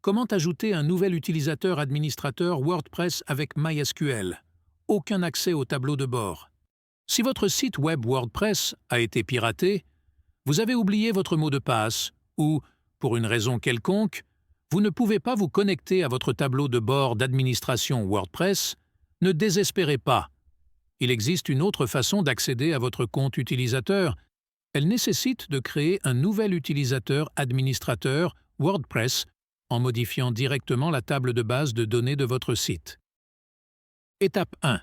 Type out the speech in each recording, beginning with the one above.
Comment ajouter un nouvel utilisateur administrateur WordPress avec MySQL? Aucun accès au tableau de bord. Si votre site web WordPress a été piraté, vous avez oublié votre mot de passe ou, pour une raison quelconque, vous ne pouvez pas vous connecter à votre tableau de bord d'administration WordPress, ne désespérez pas. Il existe une autre façon d'accéder à votre compte utilisateur. Elle nécessite de créer un nouvel utilisateur administrateur WordPress en modifiant directement la table de base de données de votre site. Étape 1.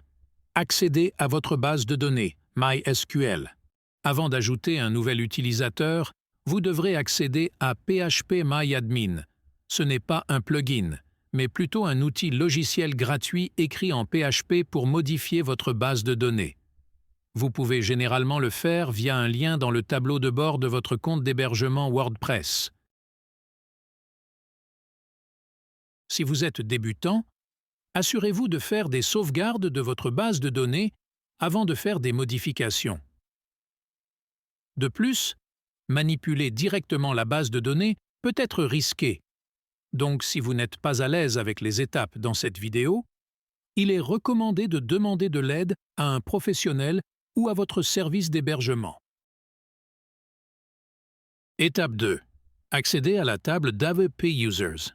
Accéder à votre base de données, MySQL. Avant d'ajouter un nouvel utilisateur, vous devrez accéder à PHPMyAdmin. Ce n'est pas un plugin, mais plutôt un outil logiciel gratuit écrit en PHP pour modifier votre base de données. Vous pouvez généralement le faire via un lien dans le tableau de bord de votre compte d'hébergement WordPress. Si vous êtes débutant, assurez-vous de faire des sauvegardes de votre base de données avant de faire des modifications. De plus, manipuler directement la base de données peut être risqué. Donc, si vous n'êtes pas à l'aise avec les étapes dans cette vidéo, il est recommandé de demander de l'aide à un professionnel ou à votre service d'hébergement. Étape 2. Accéder à la table d'AWP Users.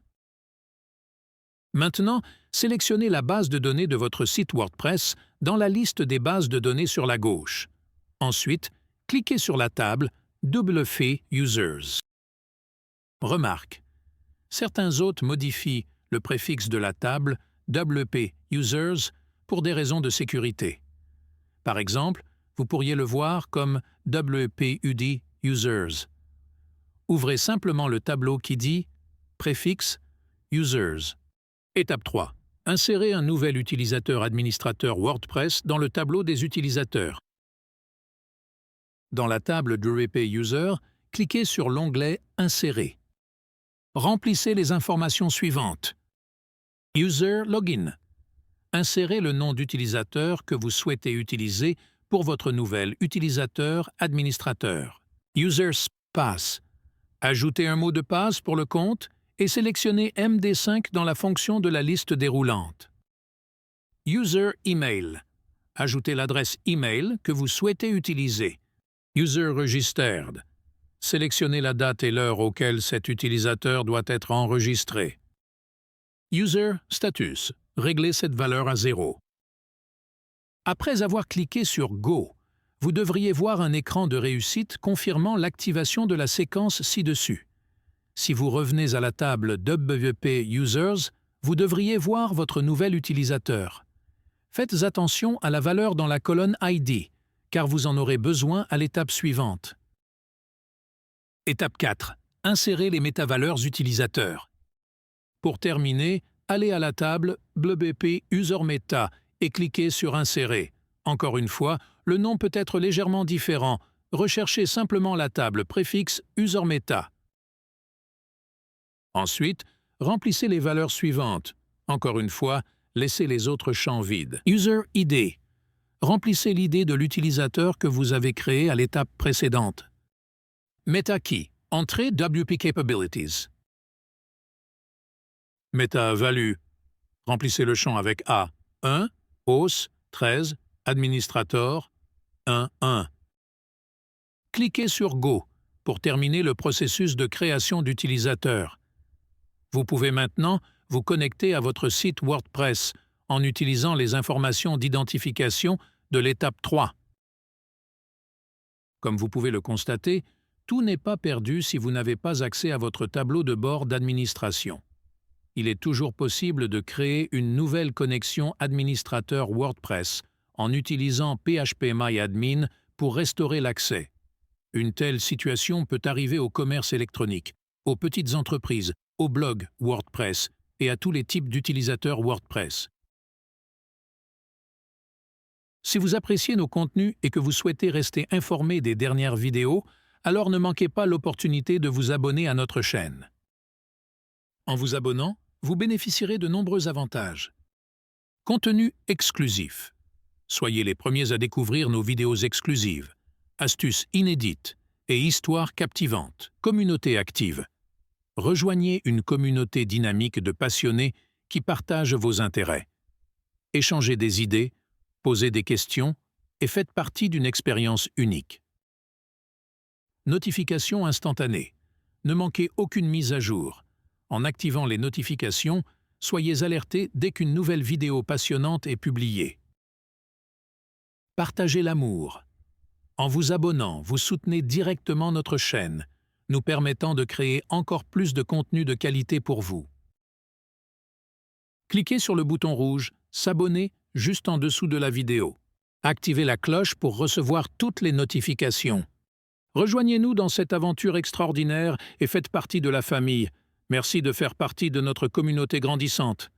Maintenant, sélectionnez la base de données de votre site WordPress dans la liste des bases de données sur la gauche. Ensuite, cliquez sur la table WP Users. Remarque: certains hôtes modifient le préfixe de la table WP Users pour des raisons de sécurité. Par exemple, vous pourriez le voir comme WPUD Users. Ouvrez simplement le tableau qui dit préfixe Users. Étape 3. Insérez un nouvel utilisateur administrateur WordPress dans le tableau des utilisateurs. Dans la table WP User, cliquez sur l'onglet Insérer. Remplissez les informations suivantes. User Login. Insérez le nom d'utilisateur que vous souhaitez utiliser pour votre nouvel utilisateur administrateur. User Pass. Ajoutez un mot de passe pour le compte et sélectionnez MD5 dans la fonction de la liste déroulante. User Email. Ajoutez l'adresse email que vous souhaitez utiliser. User Registered. Sélectionnez la date et l'heure auquel cet utilisateur doit être enregistré. User Status. Réglez cette valeur à 0. Après avoir cliqué sur Go, vous devriez voir un écran de réussite confirmant l'activation de la séquence ci-dessus. Si vous revenez à la table WP Users, vous devriez voir votre nouvel utilisateur. Faites attention à la valeur dans la colonne ID, car vous en aurez besoin à l'étape suivante. Étape 4. Insérez les métavaleurs utilisateurs. Pour terminer, allez à la table WP User Meta et cliquez sur Insérer. Encore une fois, le nom peut être légèrement différent. Recherchez simplement la table préfixe User Meta. Ensuite, remplissez les valeurs suivantes. Encore une fois, laissez les autres champs vides. User ID. Remplissez l'ID de l'utilisateur que vous avez créé à l'étape précédente. Meta Key. Entrez WP Capabilities. Meta Value. Remplissez le champ avec A. 1, Hausse, 13, Administrator, 1, 1. Cliquez sur Go pour terminer le processus de création d'utilisateur. Vous pouvez maintenant vous connecter à votre site WordPress en utilisant les informations d'identification de l'étape 3. Comme vous pouvez le constater, tout n'est pas perdu si vous n'avez pas accès à votre tableau de bord d'administration. Il est toujours possible de créer une nouvelle connexion administrateur WordPress en utilisant PHPMyAdmin pour restaurer l'accès. Une telle situation peut arriver au commerce électronique, aux petites entreprises, aux blogs WordPress et à tous les types d'utilisateurs WordPress. Si vous appréciez nos contenus et que vous souhaitez rester informé des dernières vidéos, alors ne manquez pas l'opportunité de vous abonner à notre chaîne. En vous abonnant, vous bénéficierez de nombreux avantages. Contenu exclusif. Soyez les premiers à découvrir nos vidéos exclusives, astuces inédites et histoires captivantes. Communauté active. Rejoignez une communauté dynamique de passionnés qui partagent vos intérêts. Échangez des idées, posez des questions et faites partie d'une expérience unique. Notifications instantanées. Ne manquez aucune mise à jour. En activant les notifications, soyez alertés dès qu'une nouvelle vidéo passionnante est publiée. Partagez l'amour. En vous abonnant, vous soutenez directement notre chaîne, nous permettant de créer encore plus de contenu de qualité pour vous. Cliquez sur le bouton rouge « S'abonner » juste en dessous de la vidéo. Activez la cloche pour recevoir toutes les notifications. Rejoignez-nous dans cette aventure extraordinaire et faites partie de la famille. Merci de faire partie de notre communauté grandissante.